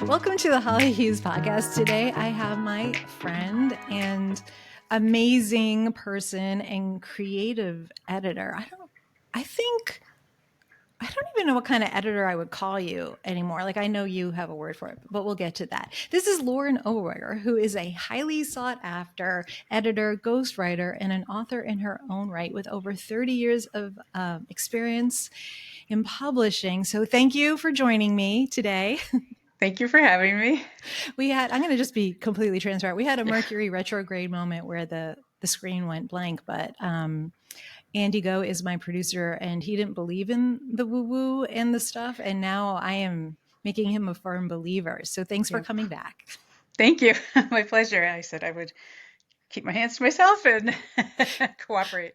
Welcome to the Holly Hughes Podcast. Today I have my friend and amazing person and creative editor. I don't even know what kind of editor I would call you anymore. Like, I know you have a word for it, but we'll get to that. This is Lorin Oberweger, who is a highly sought after editor, ghostwriter, and an author in her own right with over 30 years of experience in publishing. So thank you for joining me today. Thank you for having me. I'm going to just be completely transparent. We had a Mercury retrograde moment where the screen went blank, but Andy Go is my producer, and he didn't believe in the woo-woo and the stuff. And now I am making him a firm believer. So thanks for coming back. Thank you. My pleasure. I said I would keep my hands to myself and cooperate.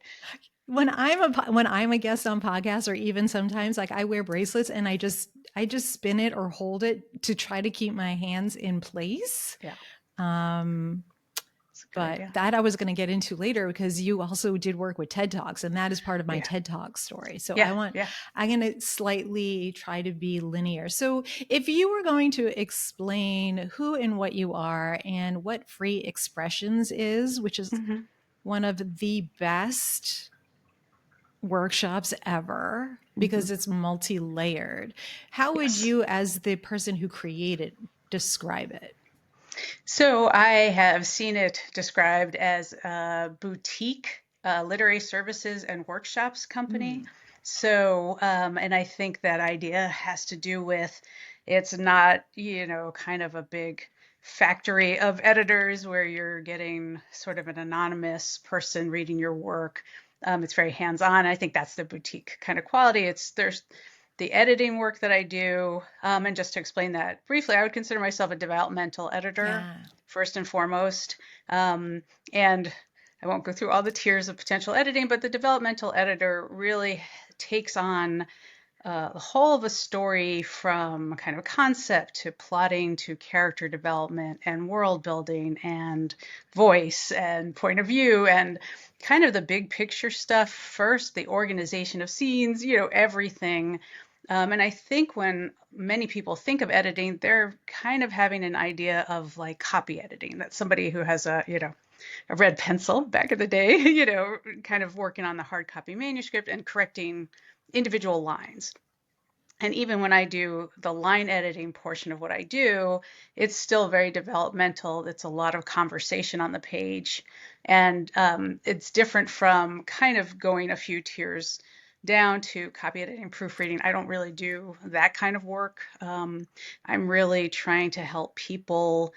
When I'm a guest on podcasts, or even sometimes like I wear bracelets and I just spin it or hold it to try to keep my hands in place. Yeah. But that I was going to get into later, because you also did work with TED Talks, and that is part of my TED Talk story. So I'm going to slightly try to be linear. So if you were going to explain who and what you are and what Free Expressions is, which is one of the best workshops ever, because it's multi-layered, how would you, as the person who created, describe it? So I have seen it described as a boutique literary services and workshops company. So, and I think that idea has to do with, it's not, kind of a big factory of editors where you're getting sort of an anonymous person reading your work. It's very hands-on. I think that's the boutique kind of quality. There's the editing work that I do. And just to explain that briefly, I would consider myself a developmental editor, first and foremost. And I won't go through all the tiers of potential editing, but the developmental editor really takes on the whole of a story, from kind of concept to plotting to character development and world building and voice and point of view and kind of the big picture stuff first, the organization of scenes, everything. And I think when many people think of editing, they're kind of having an idea of like copy editing. That's somebody who has a red pencil back in the day, kind of working on the hard copy manuscript and correcting individual lines. And even when I do the line editing portion of what I do, it's still very developmental. It's a lot of conversation on the page. And it's different from kind of going a few tiers down to copy editing, proofreading. I don't really do that kind of work. I'm really trying to help people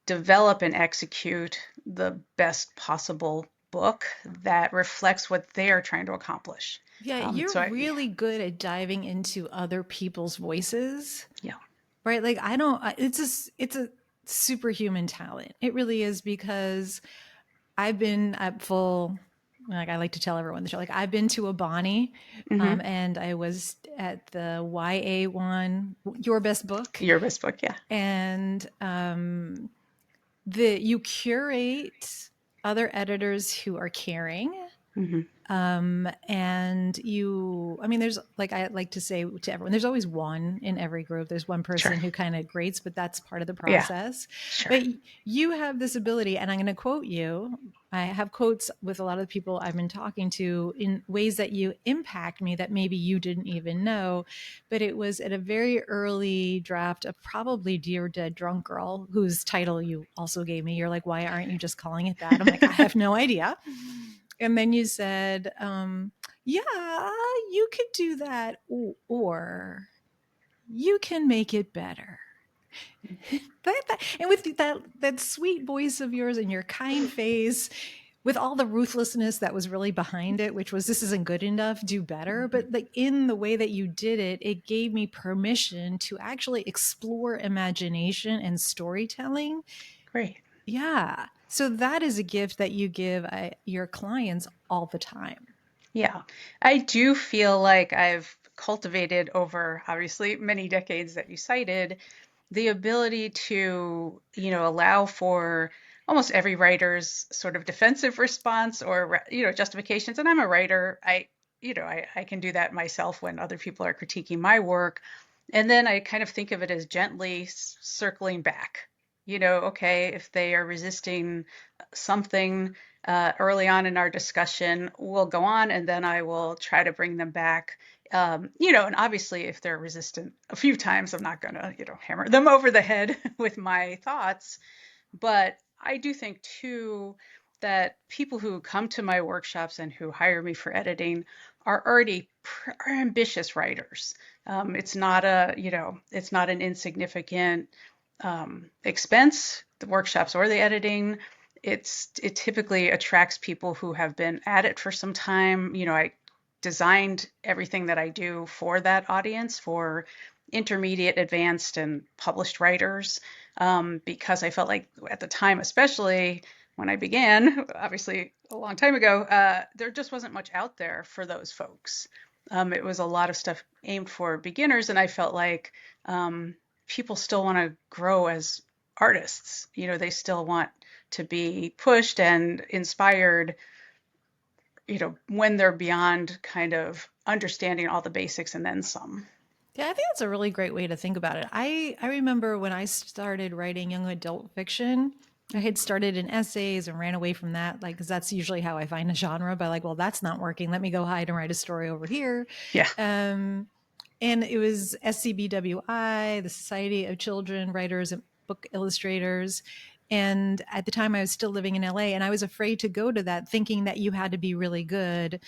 develop and execute the best possible book that reflects what they are trying to accomplish. Yeah, you're really good at diving into other people's voices. Yeah. Right? Like it's a superhuman talent. It really is, because I've been at full, like I like to tell everyone the show, like I've been to a Bonnie, and I was at the YA one, Your Best Book. Your Best Book, yeah. And you curate other editors who are caring. And there's, like, I like to say to everyone, there's always one in every group. There's one person who kind of grates, but that's part of the process. But you have this ability, and I'm going to quote you. I have quotes with a lot of the people I've been talking to in ways that you impact me that maybe you didn't even know. But it was at a very early draft of probably Dear Dead Drunk Girl, whose title you also gave me. You're like, why aren't you just calling it that? I'm like, I have no idea. And then you said, you could do that, or you can make it better. And with that sweet voice of yours and your kind face, with all the ruthlessness that was really behind it, which was, this isn't good enough, do better. But like in the way that you did it, it gave me permission to actually explore imagination and storytelling. Great. Yeah. So that is a gift that you give your clients all the time. Yeah, I do feel like I've cultivated over obviously many decades that you cited the ability to, allow for almost every writer's sort of defensive response or, justifications. And I'm a writer. I can do that myself when other people are critiquing my work. And then I kind of think of it as gently circling back. Okay, if they are resisting something early on in our discussion, we'll go on and then I will try to bring them back. And obviously, if they're resistant a few times, I'm not going to, hammer them over the head with my thoughts. But I do think too that people who come to my workshops and who hire me for editing are already are ambitious writers. It's not it's not an insignificant expense, the workshops or the editing. It typically attracts people who have been at it for some time. I designed everything that I do for that audience, for intermediate, advanced, and published writers, because I felt like at the time, especially when I began, obviously a long time ago, there just wasn't much out there for those folks. It was a lot of stuff aimed for beginners, and I felt like people still want to grow as artists. They still want to be pushed and inspired, when they're beyond kind of understanding all the basics and then some. Yeah, I think that's a really great way to think about it. I remember when I started writing young adult fiction, I had started in essays and ran away from that, like, because that's usually how I find a genre. But like, well, that's not working. Let me go hide and write a story over here. Yeah. And it was SCBWI, the Society of Children Writers and Book Illustrators. And at the time I was still living in LA, and I was afraid to go to that, thinking that you had to be really good,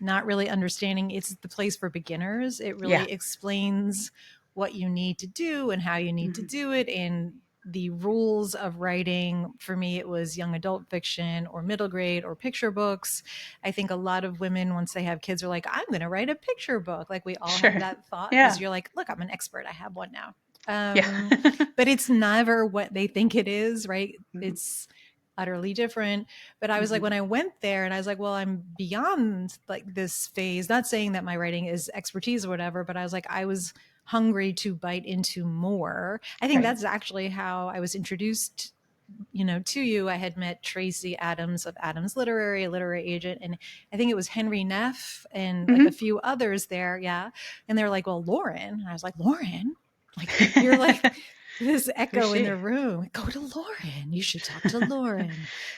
not really understanding it's the place for beginners. It really explains what you need to do and how you need to do it. And the rules of writing, for me, it was young adult fiction or middle grade or picture books. I think a lot of women, once they have kids, are like, I'm going to write a picture book. Like we all have that thought, because you're like, look, I'm an expert. I have one now. But it's never what they think it is, right? It's utterly different. But I was like, when I went there and I was like, well, I'm beyond like this phase, not saying that my writing is expertise or whatever, but I was like, I was hungry to bite into more. I think that's actually how I was introduced, to you. I had met Tracy Adams of Adams Literary, a literary agent, and I think it was Henry Neff and like a few others there. Yeah. And they were like, well, Lorin. And I was like, Lorin? Like, you're like this echo in the room. Go to Lorin. You should talk to Lorin.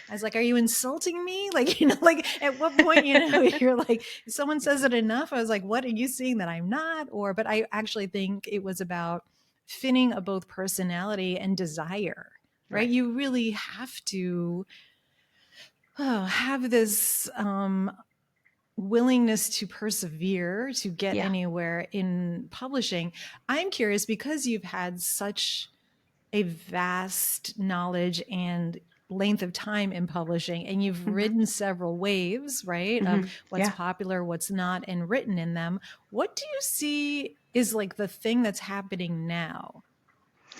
I was like, are you insulting me? Like, like at what point, you're like, if someone says it enough, I was like, what are you seeing that I'm not? But I actually think it was about fitting of both personality and desire, right? You really have to have this willingness to persevere to get anywhere in publishing. I'm curious, because you've had such a vast knowledge and length of time in publishing, and you've ridden several waves, right? What's popular, what's not, and written in them. What do you see is like the thing that's happening now?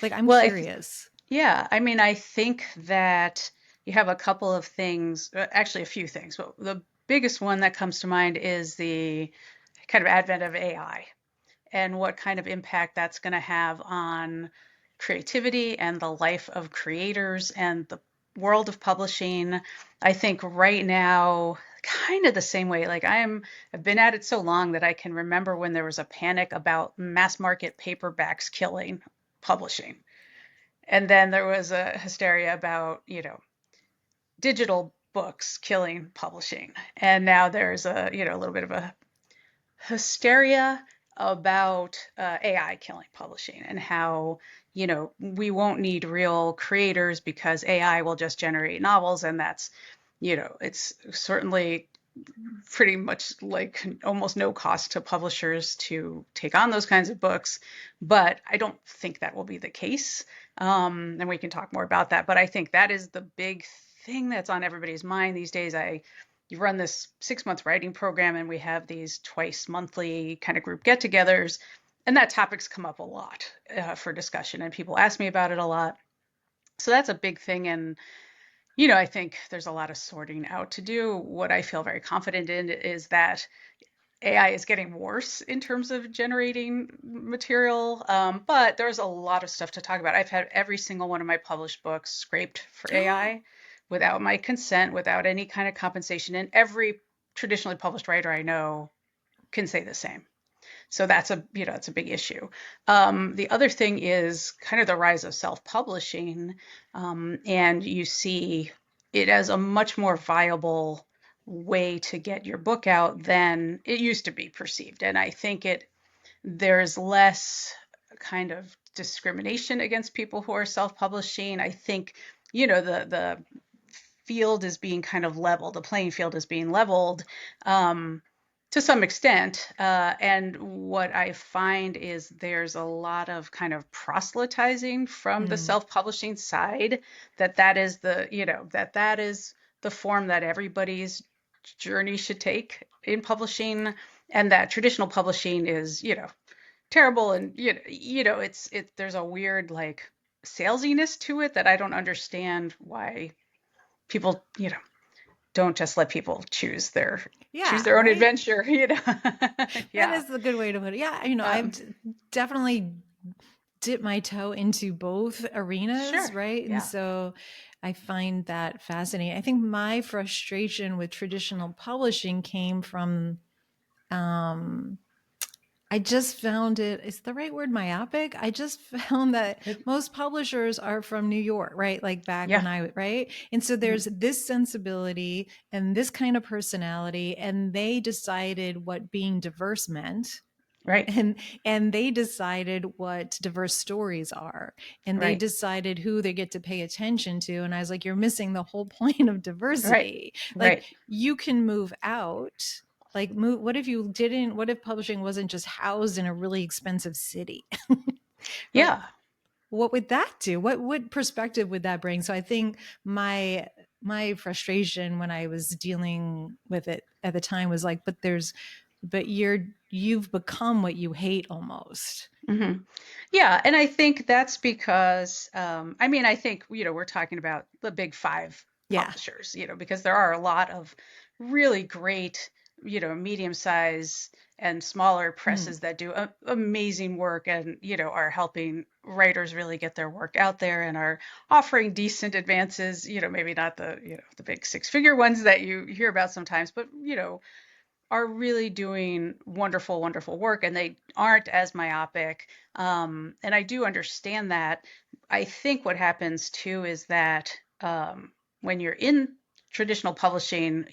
Like, I'm curious. I mean, I think that you have a couple of things, actually a few things, but the biggest one that comes to mind is the kind of advent of AI and what kind of impact that's going to have on creativity and the life of creators and the world of publishing. I think right now, kind of the same way, like I've been at it so long that I can remember when there was a panic about mass market paperbacks killing publishing. And then there was a hysteria about, digital books killing publishing. And now there's a little bit of a hysteria about AI killing publishing, and how, we won't need real creators because AI will just generate novels. And that's, it's certainly pretty much like almost no cost to publishers to take on those kinds of books. But I don't think that will be the case. And we can talk more about that. But I think that is the big thing that's on everybody's mind these days. You run this 6-month writing program, and we have these twice monthly kind of group get-togethers, and that topic's come up a lot for discussion, and people ask me about it a lot. So that's a big thing. And I think there's a lot of sorting out to do. What I feel very confident in is that AI is getting worse in terms of generating material, but there's a lot of stuff to talk about. I've had every single one of my published books scraped for AI without my consent, without any kind of compensation. And every traditionally published writer I know can say the same. So that's it's a big issue. The other thing is kind of the rise of self-publishing, and you see it as a much more viable way to get your book out than it used to be perceived. And I think there's less kind of discrimination against people who are self-publishing. I think, the field is being kind of leveled, the playing field is being leveled to some extent. And what I find is there's a lot of kind of proselytizing from the self-publishing side that is the form that everybody's journey should take in publishing, and that traditional publishing is, terrible. And, there's a weird like salesiness to it that I don't understand why people, don't just let people choose their own adventure, That is the good way to put it. Yeah, I've definitely dipped my toe into both arenas, right? And so I find that fascinating. I think my frustration with traditional publishing came from I just found is the right word myopic? I just found that most publishers are from New York, right? Like back when right? And so there's this sensibility and this kind of personality, and they decided what being diverse meant. Right. And they decided what diverse stories are, and they decided who they get to pay attention to. And I was like, you're missing the whole point of diversity. Like you can move out. Like, what if publishing wasn't just housed in a really expensive city? Yeah. What would that do? What perspective would that bring? So I think my frustration when I was dealing with it at the time was like, but you've become what you hate almost. Mm-hmm. Yeah. And I think that's because, I think, we're talking about the big five publishers, because there are a lot of really great, medium size and smaller presses that do amazing work and, are helping writers really get their work out there and are offering decent advances, maybe not the big 6-figure ones that you hear about sometimes, but, are really doing wonderful, wonderful work, and they aren't as myopic. And I do understand that. I think what happens too is that when you're in traditional publishing,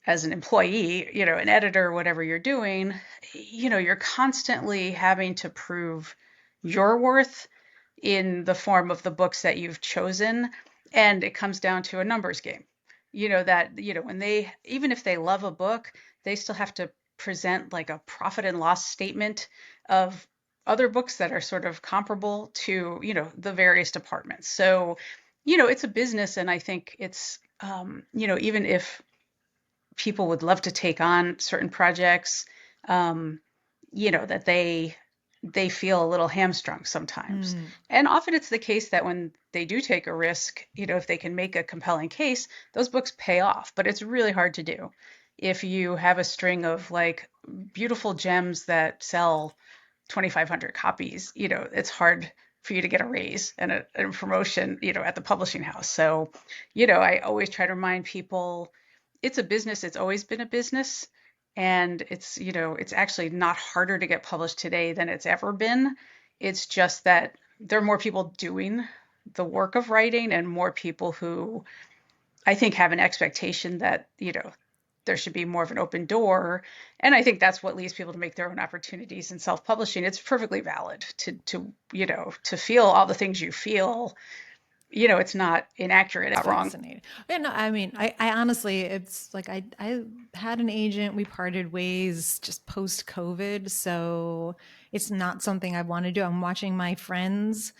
as an employee, an editor, whatever you're doing, you're constantly having to prove your worth in the form of the books that you've chosen. And it comes down to a numbers game. When even if they love a book, they still have to present like a profit and loss statement of other books that are sort of comparable to, the various departments. So, it's a business. And I think it's, even if people would love to take on certain projects, that they feel a little hamstrung sometimes. And often it's the case that when they do take a risk, if they can make a compelling case, those books pay off. But it's really hard to do if you have a string of like beautiful gems that sell 2,500 copies. It's hard for you to get a raise and a promotion, at the publishing house. So, I always try to remind people it's a business. It's always been a business. And it's, it's actually not harder to get published today than it's ever been. It's just that there are more people doing the work of writing and more people who I think have an expectation that, there should be more of an open door. And I think that's what leads people to make their own opportunities in self-publishing. It's perfectly valid to feel all the things you feel. It's not inaccurate. It's not wrong. Yeah, no, I honestly, it's like I had an agent. We parted ways just post COVID, so it's not something I want to do. I'm watching my friends.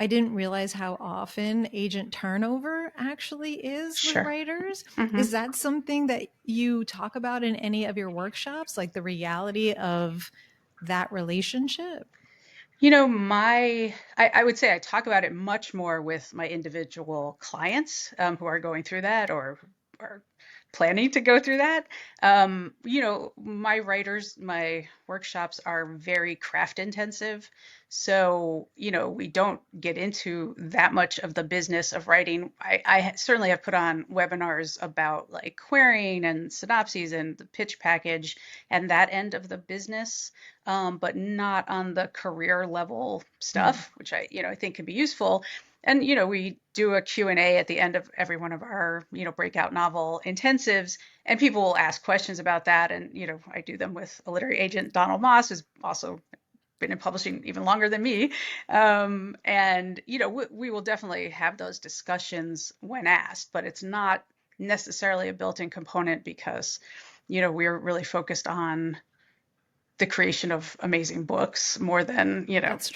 I didn't realize how often agent turnover actually is with writers. Is that something that you talk about in any of your workshops, like the reality of that relationship? I would say I talk about it much more with my individual clients who are going through that or are planning to go through that. My workshops are very craft intensive. So, we don't get into that much of the business of writing. I certainly have put on webinars about like querying and synopses and the pitch package and that end of the business, but not on the career level stuff, which I think can be useful. And, we do a Q&A at the end of every one of our, breakout novel intensives, and people will ask questions about that. And, I do them with a literary agent, Donald Moss, who's also been in publishing even longer than me. And, we will definitely have those discussions when asked, but it's not necessarily a built-in component because, we're really focused on the creation of amazing books more than,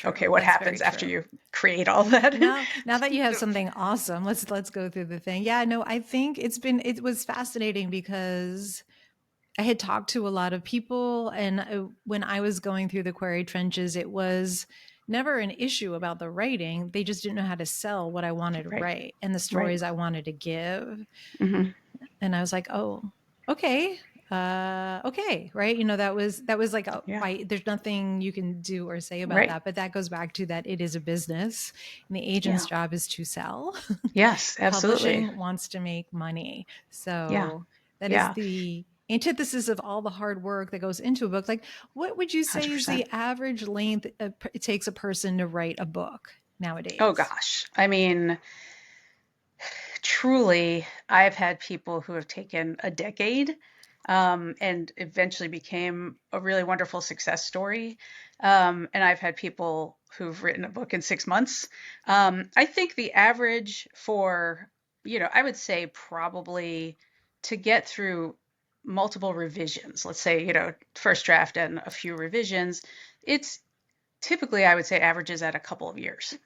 okay, what happens after you create all that? Now that you have something awesome, let's go through the thing. Yeah, no, I think it was fascinating because I had talked to a lot of people, and when I was going through the query trenches, it was never an issue about the writing. They just didn't know how to sell what I wanted to write and the stories I wanted to give. Mm-hmm. And I was like, oh, okay. Okay. Right. That was like, there's nothing you can do or say about that, but that goes back to that. It is a business and the agent's job is to sell. Yes, absolutely. Publishing wants to make money. So that is the antithesis of all the hard work that goes into a book. Like, what would you say 100%. Is the average length it takes a person to write a book nowadays? Oh gosh. I mean, truly, I've had people who have taken a decade and eventually became a really wonderful success story. And I've had people who've written a book in 6 months. I think the average for, I would say probably to get through multiple revisions, let's say, first draft and a few revisions, it's typically, I would say, averages at a couple of years.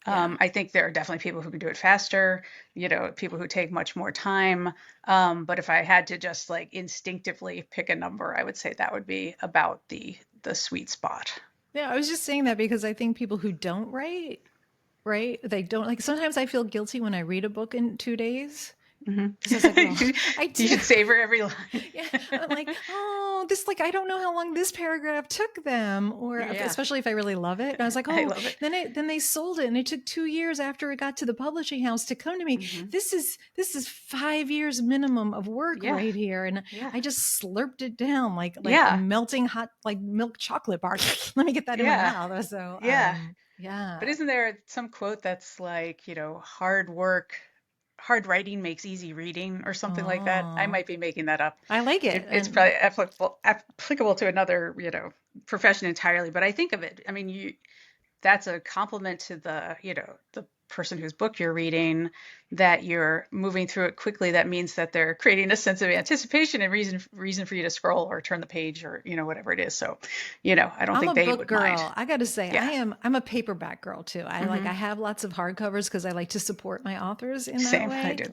I think there are definitely people who can do it faster, people who take much more time. But if I had to just like instinctively pick a number, I would say that would be about the sweet spot. Yeah, I was just saying that because I think people who don't write, right? They don't like, sometimes I feel guilty when I read a book in 2 days. Mm-hmm. Like, well, you should savor every line. Yeah, I'm like, oh, this, like, I don't know how long this paragraph took them, or especially if I really love it. And I was like, oh, then they sold it, and it took 2 years after it got to the publishing house to come to me. Mm-hmm. This is 5 years minimum of work right here, and I just slurped it down like a melting hot like milk chocolate bar. Let me get that in my mouth. So But isn't there some quote that's like, hard writing makes easy reading or something like that? I might be making that up. I like it. It's probably applicable to another, profession entirely. But I think of it, I mean, that's a compliment to the person whose book you're reading, that you're moving through it quickly. That means that they're creating a sense of anticipation and reason for you to scroll or turn the page or whatever it is. So I don't think they would mind. I gotta say, I'm a paperback girl too. I I have lots of hardcovers because I like to support my authors in that way. I do.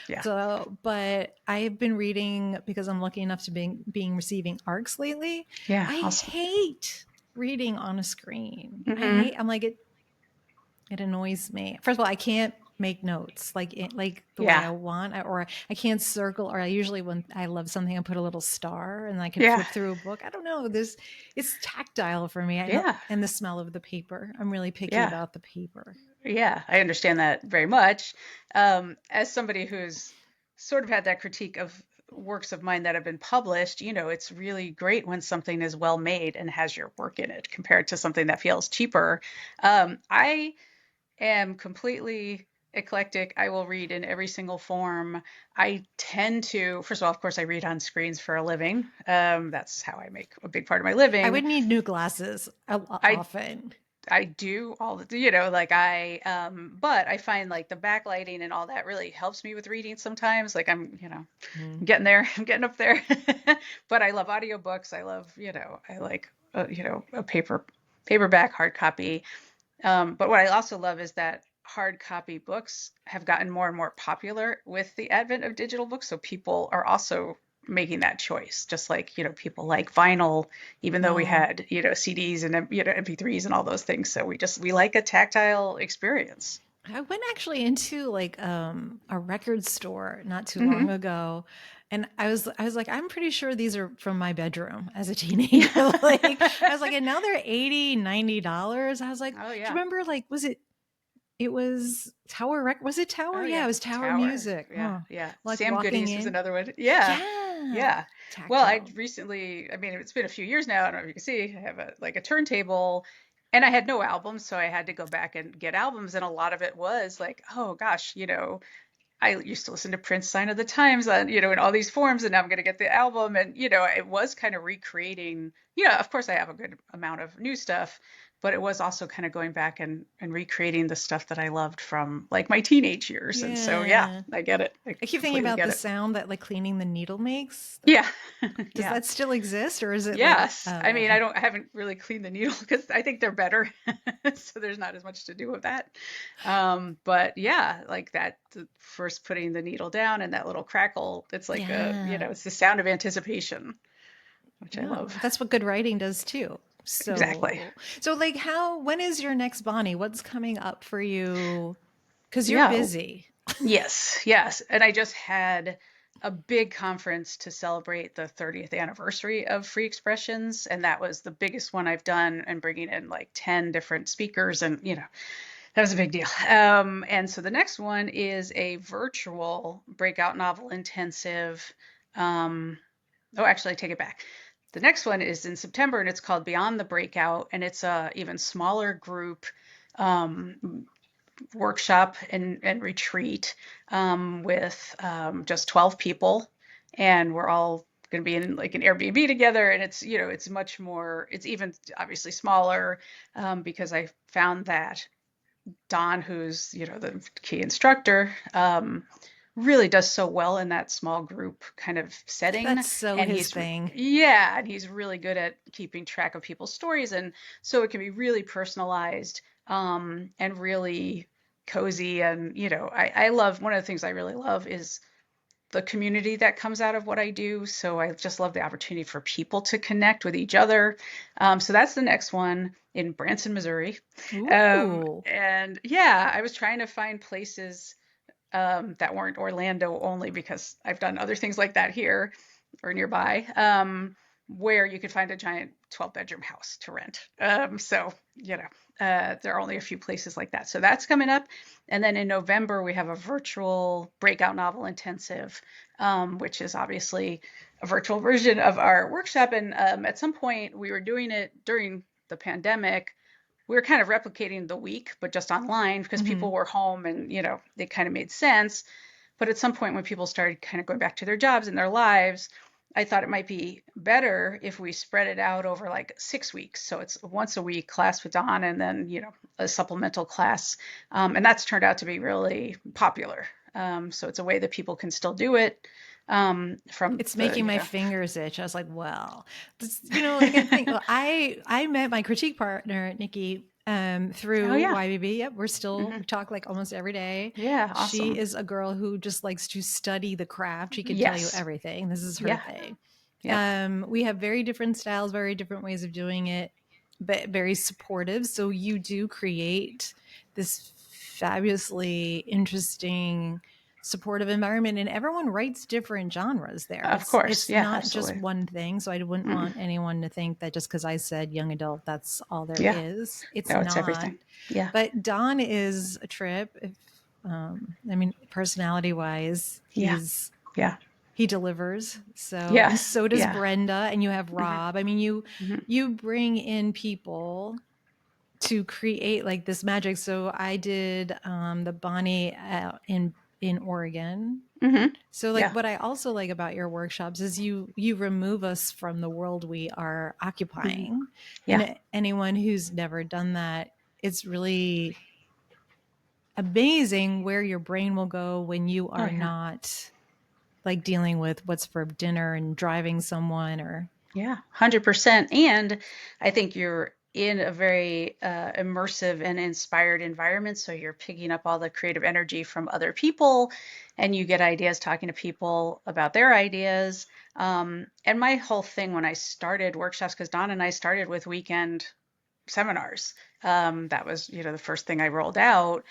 Yeah. So, but I've been reading because I'm lucky enough to being receiving ARCs lately. Yeah, I hate reading on a screen. I'm like, it annoys me. First of all, I can't make notes like the way I want, or I can't circle, or I usually, when I love something, I put a little star and I can flip through a book. I don't know. It's tactile for me. And the smell of the paper. I'm really picky about the paper. Yeah, I understand that very much. As somebody who's sort of had that critique of works of mine that have been published, it's really great when something is well made and has your work in it compared to something that feels cheaper. I am completely eclectic. I will read in every single form. I tend to, first of all, of course, I read on screens for a living. That's how I make a big part of my living. I would need new glasses often. I do all the, but I find like the backlighting and all that really helps me with reading sometimes. Like I'm getting there, I'm getting up there, but I love audiobooks. I love, I like, a paperback, hard copy. But what I also love is that hard copy books have gotten more and more popular with the advent of digital books. So people are also making that choice, just like, people like vinyl, even though we had, CDs and, MP3s and all those things. So we like a tactile experience. I went actually into like a record store not too long ago, And I was like, I'm pretty sure these are from my bedroom as a teenager. Like, I was like, and now they're $80, $90. I was like, Oh do you yeah. remember, like, it was was it Tower? Oh Yeah, it yeah. was Tower Tower. Music. Yeah. Oh, Yeah. like Sam walking Goody's is in. another one. Yeah. Yeah. Yeah. Well, I Tactile. recently, I mean, it's been a few years now. I don't know if you can see, I have a turntable, and I had no albums, so I had to go back and get albums. And a lot of it was like, oh gosh, I used to listen to Prince Sign of the Times on, in all these forms, and now I'm going to get the album. And, it was kind of recreating, of course I have a good amount of new stuff, but it was also kind of going back and recreating the stuff that I loved from like my teenage years. And so, yeah, Yeah. I get it. I I keep thinking completely about get the it. sound that like cleaning the needle makes. Yeah. Does Yeah. that still exist, or is it like, Yes. I mean, okay. I haven't really cleaned the needle because I think they're better. So there's not as much to do with that. But yeah, like that first putting the needle down and that little crackle, it's like Yeah. it's the sound of anticipation, which I Yeah. love. That's what good writing does too. Exactly. So like when is your next Bonnie? What's coming up for you? Because you're Yeah. busy. Yes. Yes. And I just had a big conference to celebrate the 30th anniversary of Free Expressions, and that was the biggest one I've done, and bringing in like 10 different speakers, and that was a big deal. And so the next one is a virtual breakout novel intensive. Actually, I take it back. The next one is in September, and it's called Beyond the Breakout, and it's a even smaller group workshop and retreat with just 12 people, and we're all going to be in like an Airbnb together, and it's much more. It's even obviously smaller because I found that Don, who's the key instructor, really does so well in that small group kind of setting. That's so And his thing. he's really good at keeping track of people's stories, and so it can be really personalized and really cozy. And I love, one of the things I really love is the community that comes out of what I do. So I just love the opportunity for people to connect with each other. So that's the next one in Branson, Missouri. Ooh. And yeah, I was trying to find places that weren't Orlando only, because I've done other things like that here or nearby, where you could find a giant 12-bedroom house to rent. There are only a few places like that. So that's coming up. And then in November, we have a virtual breakout novel intensive, which is obviously a virtual version of our workshop. And at some point, we were doing it during the pandemic. We were kind of replicating the week, but just online, because people were home, and it kind of made sense. But at some point, when people started kind of going back to their jobs and their lives, I thought it might be better if we spread it out over like 6 weeks. So it's once a week class with Don, and then a supplemental class, and that's turned out to be really popular. So it's a way that people can still do it. From It's the making my fingers itch. I was like, well, like I think I met my critique partner, Nikki, through Oh yeah. YBB. Yep, we talk like almost every day. Yeah, She awesome. is a girl who just likes to study the craft. She can tell you Yes. everything. This is her Yeah. thing. Yep. We have very different styles, very different ways of doing it, but very supportive. So you do create this fabulously interesting supportive environment, and everyone writes different genres there. Of course. It's Yeah, not just absolutely. one thing. So I wouldn't Mm-mm. want anyone to think that just because I said young adult, that's all there Yeah. is. It's No, it's not. everything. Yeah. But Don is a trip. Personality wise, Yeah. Yeah. he delivers. So, and Yes. so does Yeah. Brenda, and you have Hmm. Rob. I mean, Hmm. you bring in people to create like this magic. So I did the Bonnie in Oregon. Hmm. So like Yeah. what I also like about your workshops is you remove us from the world we are Hmm. occupying. Yeah. And anyone who's never done that, it's really amazing where your brain will go when you Oh are yeah. not like dealing with what's for dinner and driving someone or. Yeah. 100%. And I think you're in a very immersive and inspired environment. So you're picking up all the creative energy from other people, and you get ideas talking to people about their ideas. And my whole thing when I started workshops, because Don and I started with weekend seminars, that was, the first thing I rolled out.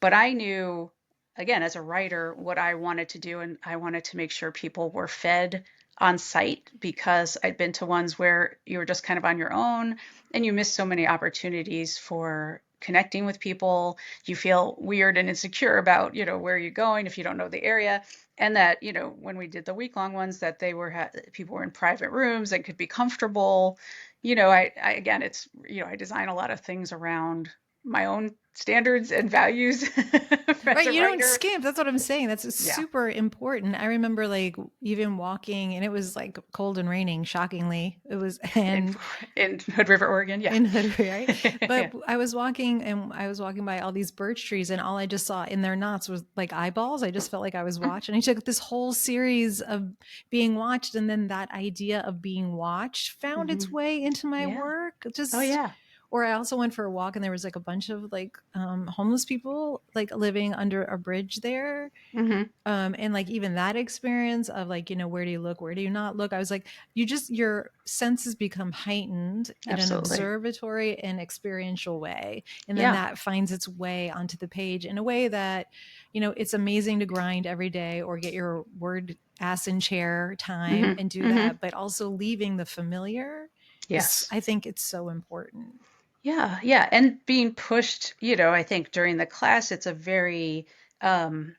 But I knew again, as a writer, what I wanted to do, and I wanted to make sure people were fed on site, because I'd been to ones where you were just kind of on your own and you miss so many opportunities for connecting with people. You feel weird and insecure about, where you're going if you don't know the area. And that, when we did the week-long ones, that they were people were in private rooms and could be comfortable. I again, it's, I design a lot of things around my own standards and values as Right, a you don't writer. skimp. That's what I'm saying. That's Yeah. super important. I remember like even walking, and it was like cold and raining, shockingly. It was, In and in Hood River, Oregon. Yeah. in Hood, right? Yeah. But I was walking, and I was walking by all these birch trees, and all I just saw in their knots was like eyeballs. I just felt like I was watching. I took this whole series of being watched, and then that idea of being watched found its Hmm. way into my Yeah. work. Oh, Just, yeah. or I also went for a walk, and there was like a bunch of like homeless people like living under a bridge there. Hmm. And like even that experience of like, where do you look, where do you not look? I was like, your senses become heightened in an Absolutely. observatory and experiential way. And then Yeah. that finds its way onto the page in a way that, it's amazing to grind every day or get your word ass in chair time Hmm. and do Hmm. that. But also leaving the familiar is, Yes. I think it's so important. Yeah. Yeah. And being pushed, I think during the class, it's a very um,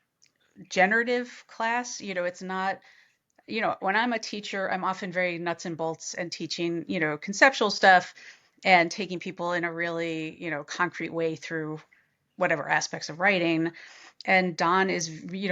generative class. It's not, when I'm a teacher, I'm often very nuts and bolts and teaching, conceptual stuff and taking people in a really, concrete way through whatever aspects of writing. And Don is,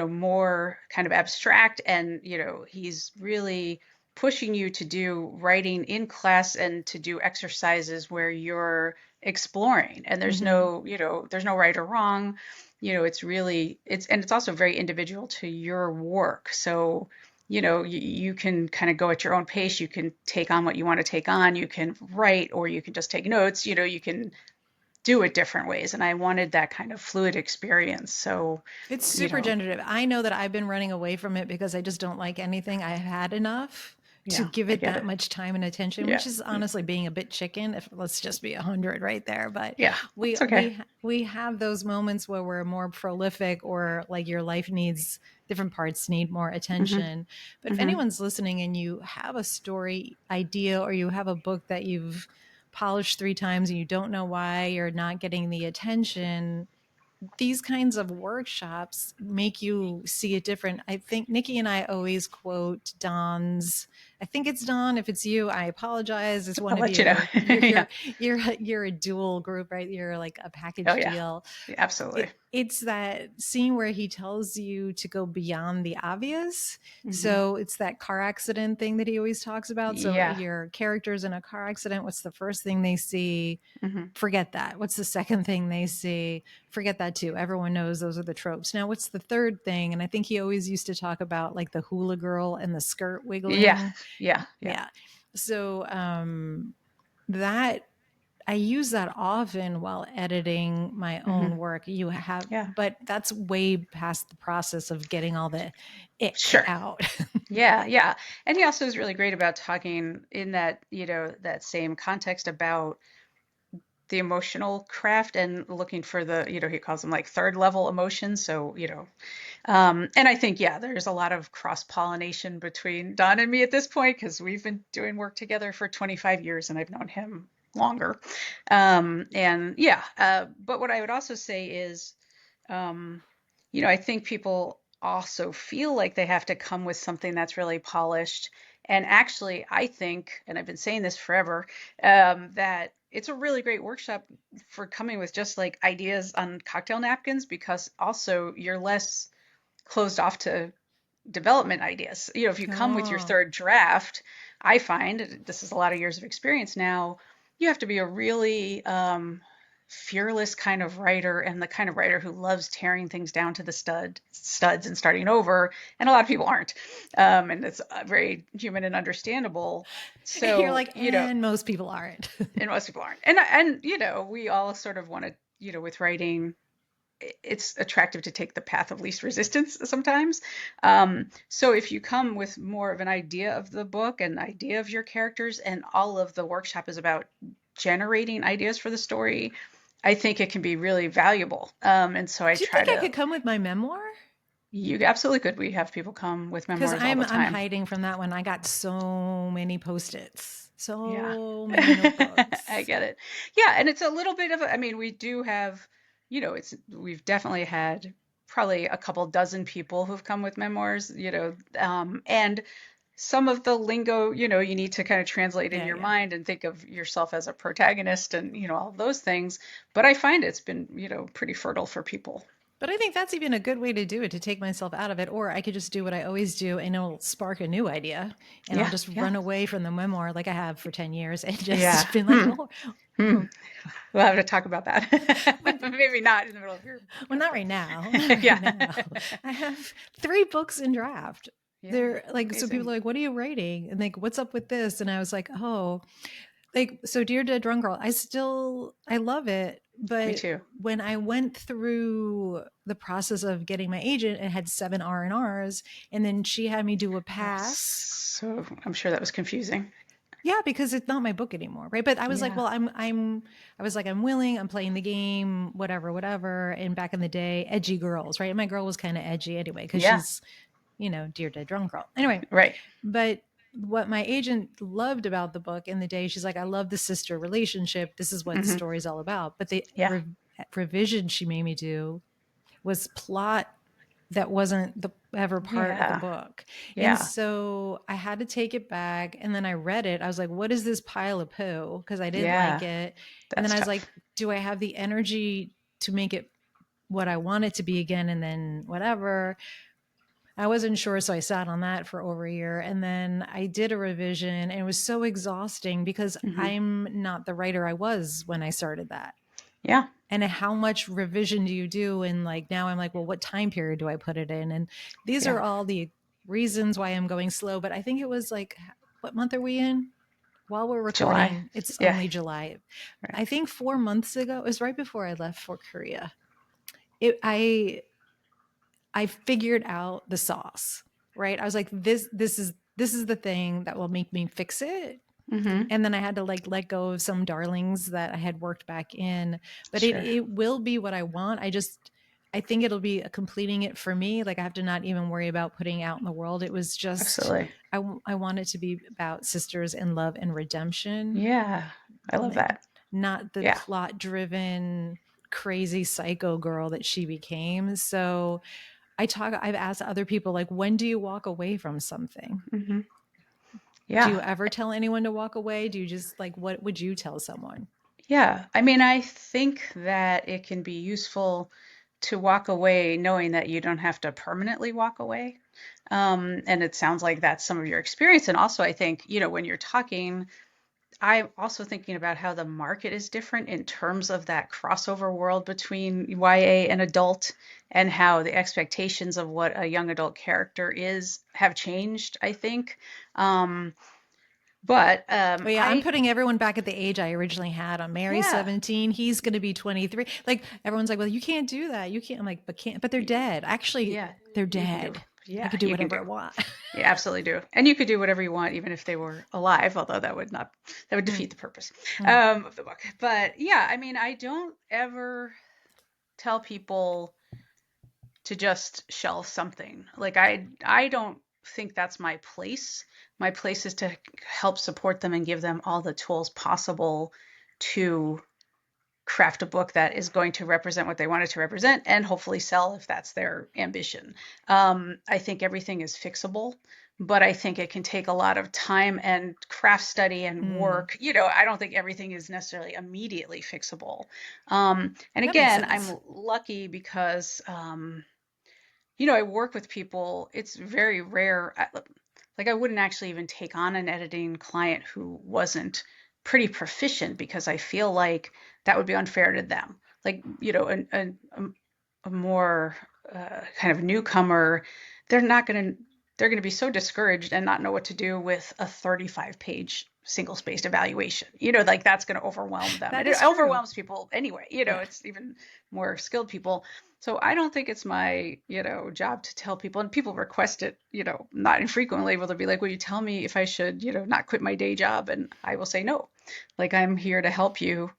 more kind of abstract, and, he's really pushing you to do writing in class and to do exercises where you're exploring. And there's Mm-hmm. no, there's no right or wrong. It's really, and it's also very individual to your work. So, you can kind of go at your own pace. You can take on what you want to take on. You can write, or you can just take notes. You can do it different ways. And I wanted that kind of fluid experience. So, It's you super know, generative. I know that I've been running away from it because I just don't like anything. I've had enough to yeah, give I it get that it. much time and attention, Yeah. which is honestly being a bit chicken. If let's just be 100 right there, but Yeah. we It's okay. we we have those moments where we're more prolific, or like your life needs different parts need more Hmm. attention. But if Hmm. anyone's listening and you have a story idea, or you have a book that you've polished 3 times and you don't know why you're not getting the attention, these kinds of workshops make you see it different. I think Nikki and I always quote Don's. I think it's Don. If it's you, I apologize. It's one I'll of let you know. you. Yeah. You're a dual group, right? You're like a Oh, package yeah. deal. Yeah, absolutely. It's that scene where he tells you to go beyond the obvious. Hmm. So it's that car accident thing that he always talks about. So Yeah. your character's in a car accident. What's the first thing they see? Hmm. Forget that. What's the second thing they see? Forget that too. Everyone knows those are the tropes. Now, what's the third thing? And I think he always used to talk about like the hula girl and the skirt Yeah. wiggling. Yeah. Yeah. Yeah. So that I use that often while editing my Hmm. own work. You have, Yeah. but that's way past the process of getting all the ick Sure. out. Yeah. Yeah. And he also is really great about talking in that, that same context about the emotional craft and looking for the, he calls them like third level emotions. So, and I think, yeah, there's a lot of cross pollination between Don and me at this point, because we've been doing work together for 25 years and I've known him longer. And yeah, but what I would also say is, um, I think people also feel like they have to come with something that's really polished. And actually, I think, and I've been saying this forever, that it's a really great workshop for coming with just like ideas on cocktail napkins, because also you're less closed off to development ideas. If you come with your Oh, third draft, I find, this is a lot of years of experience now, you have to be a really fearless kind of writer, and the kind of writer who loves tearing things down to the studs and starting over. And a lot of people aren't. And it's very human and understandable. you're So, like, and most people aren't. and most people aren't. And we all sort of want to, with writing, it's attractive to take the path of least resistance sometimes. So if you come with more of an idea of the book, an idea of your characters, and all of the workshop is about generating ideas for the story, I think it can be really valuable. And so I Do you try think I to, could come with my memoir? you absolutely could. We have people come with Because memoirs all I'm the I'm time. hiding from that one. I got so many Post-its, Yeah. so many I notebooks. get it. Yeah, and it's a little bit of a, I mean, we do have, we've definitely had probably a couple dozen people who've come with memoirs, and some of the lingo, you need to kind of translate in Yeah, your yeah. mind and think of yourself as a protagonist and, all of those things. But I find it's been, pretty fertile for people. But I think that's even a good way to do it, to take myself out of it. Or I could just do what I always do and it'll spark a new idea. And I'll Yeah, just yeah, run away from the memoir like I have for 10 years and yeah. just been like, oh, Hmm. oh. We'll have to talk about that. But, Maybe not in the middle of your well, podcast, not but right now. Not right yeah. now. I have 3 books in draft. Yeah, They're like, so people amazing. are like, what are you writing? And like, what's up with this? And I was like, oh, like, so Dear Dead Drunk Girl, I love it. Me But too. when I went through the process of getting my agent, it had 7 R&Rs, and then she had me do a pass. So I'm sure that was confusing. Yeah, because it's not my book anymore, right? But I was like, Yeah. well, I was like, I'm willing, I'm playing the game, whatever, whatever. And back in the day, edgy girls, right? And my girl was kind of edgy anyway, because Yeah. she's, Dear Dead Drunk Girl. Anyway, Right. but what my agent loved about the book in the day, she's like, I love the sister relationship. This is what the Hmm. story's all about. But the Yeah. revision she made me do was plot that wasn't the ever part of the Yeah. book. And Yeah. so I had to take it back, and then I read it. I was like, what is this pile of poo? Because I didn't like Yeah. it. And then That's I was tough. like, do I have the energy to make it what I want it to be again? And then whatever. I wasn't sure, so I sat on that for over a year. And then I did a revision, and it was so exhausting because Hmm. I'm not the writer I was when I started that. Yeah. And how much revision do you do? And like now I'm like, well, what time period do I put it in? And these Yeah. are all the reasons why I'm going slow. But I think it was like, what month are we in? While we're July. recording, it's Yeah. only July. Right. I think 4 months ago, it was right before I left for Korea. I figured out the sauce, right? I was like, this is the thing that will make me fix it. Hmm. And then I had to like let go of some darlings that I had worked back in, but Sure. it will be what I want. I think it'll be completing it for me. Like I have to not even worry about putting out in the world. It was just, Absolutely. I want it to be about sisters and love and redemption, Yeah. I love that. not the Yeah. plot driven, crazy psycho girl that she became. So I've asked other people, like, when do you walk away from something? Hmm. Do Yeah. you ever tell anyone to walk away? Do you just like, what would you tell someone? Yeah. I mean, I think that it can be useful to walk away knowing that you don't have to permanently walk away. And it sounds like that's some of your experience. And also, I think, when you're talking, I'm also thinking about how the market is different in terms of that crossover world between YA and adult, and how the expectations of what a young adult character is have changed, I think. Um, but Oh yeah, I'm putting everyone back at the age I originally had. On Mary's yeah, 17. He's going to be 23. Like everyone's like, well, you can't do that. You can't. I'm like, but they're dead. Actually, yeah, they're you can do. dead. I Yeah, could do you can whatever do. I want. You absolutely do. And you could do whatever you want, even if they were alive, although that would defeat the purpose of the book. But yeah, I mean, I don't ever tell people to just shelve something. Like I don't think that's my place. My place is to help support them and give them all the tools possible to craft a book that is going to represent what they want it to represent and hopefully sell if that's their ambition. I think everything is fixable, but I think it can take a lot of time and craft study and Mm, work. I don't think everything is necessarily immediately fixable. And that makes again, I'm sense. lucky because I work with people. It's very rare. Like I wouldn't actually even take on an editing client who wasn't pretty proficient because I feel like that would be unfair to them. Like, a more kind of newcomer, they're not going to, they're going to be so discouraged and not know what to do with a 35-page single spaced evaluation. Like that's going to overwhelm them. That And it is true. overwhelms people anyway. Yeah. It's even more skilled people. So I don't think it's my, job to tell people, and people request it, not infrequently, where they'll be like, will you tell me if I should, not quit my day job? And I will say no. Like I'm here to help you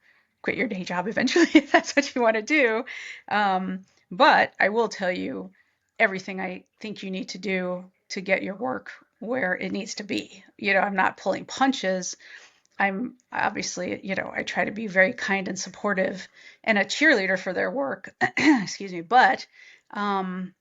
quit your day job eventually if that's what you want to do. But I will tell you everything I think you need to do to get your work where it needs to be. I'm not pulling punches. I'm obviously, I try to be very kind and supportive and a cheerleader for their work. Excuse me. But um,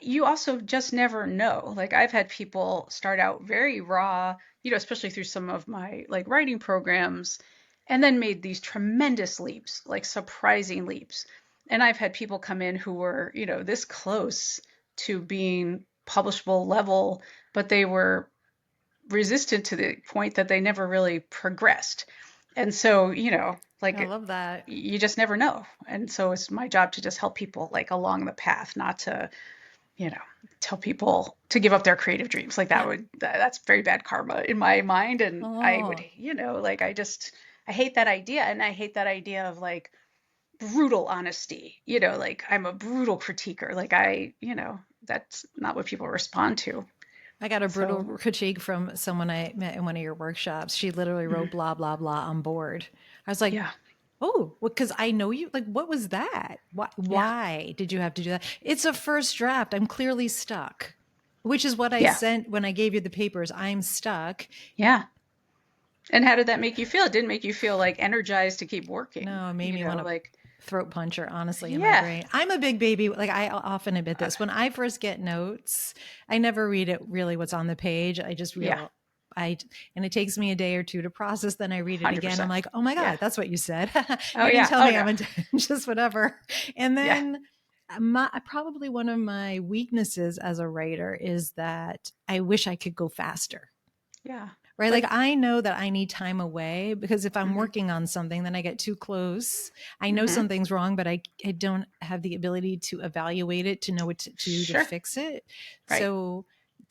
you also just never know. Like I've had people start out very raw, especially through some of my like writing programs, and then made these tremendous leaps, like surprising leaps. And I've had people come in who were, this close to being publishable level, but they were resistant to the point that they never really progressed. And so, I love that. you just never know. And so it's my job to just help people like along the path, not to, you know, tell people to give up their creative dreams. Like that's very bad karma in my mind. And I would, Oh, I hate that idea. And I hate that idea of like brutal honesty, like I'm a brutal critiquer. Like that's not what people respond to. I got a brutal So, critique from someone I met in one of your workshops. She literally wrote blah, blah, blah on board. I was like, yeah, oh, because I know you. Like, what was that? yeah, Why did you have to do that? It's a first draft. I'm clearly stuck, which is what I yeah, sent when I gave you the papers. I'm stuck. yeah. And how did that make you feel? It didn't make you feel like energized to keep working, No, it made me want to like, throat puncher, honestly, in my yeah, brain. I'm a big baby. Like, I often admit this. When I first get notes, I never read it really what's on the page. I just yeah, and it takes me a day or two to process. Then I read it again. I'm 100%. like, oh my Yeah. God, that's what you said. Oh, You didn't yeah. tell Oh, me no. I'm just whatever. And Yeah. then probably one of my weaknesses as a writer is that I wish I could go faster. Yeah. Right. Like Like, I know that I need time away because if I'm hmm working on something, then I get too close. I know hmm something's wrong, but I don't have the ability to evaluate it, to know what to do to sure. fix it. Right. So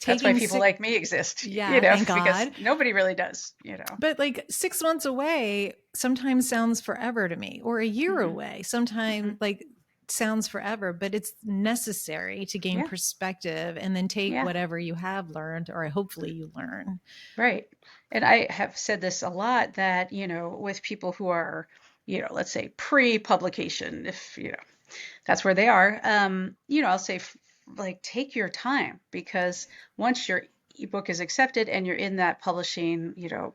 That's why taking people six, like me exist, yeah, thank because God. nobody really does. But like 6 months away sometimes sounds forever to me, or a year hmm away hmm sometimes like sounds forever, but it's necessary to gain Yeah. perspective and then take Yeah. whatever you have learned, or hopefully you learn. Right. And I have said this a lot that, with people who are, let's say pre-publication, if, that's where they are. I'll say like take your time because once your ebook is accepted and you're in that publishing,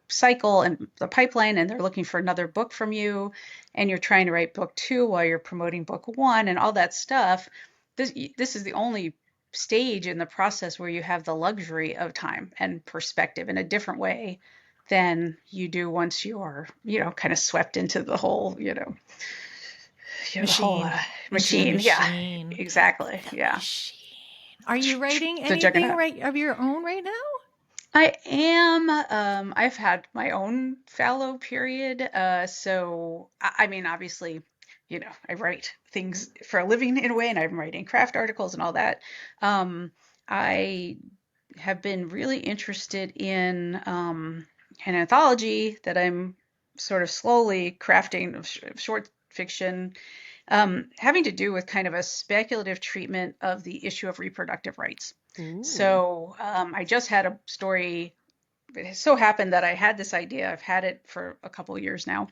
cycle and the pipeline and they're looking for another book from you and you're trying to write book 2 while you're promoting book 1 and all that stuff, this is the only stage in the process where you have the luxury of time and perspective in a different way than you do once you're, kind of swept into the whole, the whole Machine, into the machine. Yeah, machine, exactly. the Yeah. machine. Are you writing The anything juggernaut. right of your own right now? I am. I've had my own fallow period. So, I mean, obviously, I write things for a living in a way, and I'm writing craft articles and all that. Um, I have been really interested in an anthology that I'm sort of slowly crafting of short fiction, having to do with kind of a speculative treatment of the issue of reproductive rights. Ooh. So I just had a story. It so happened that I had this idea. I've had it for a couple of years now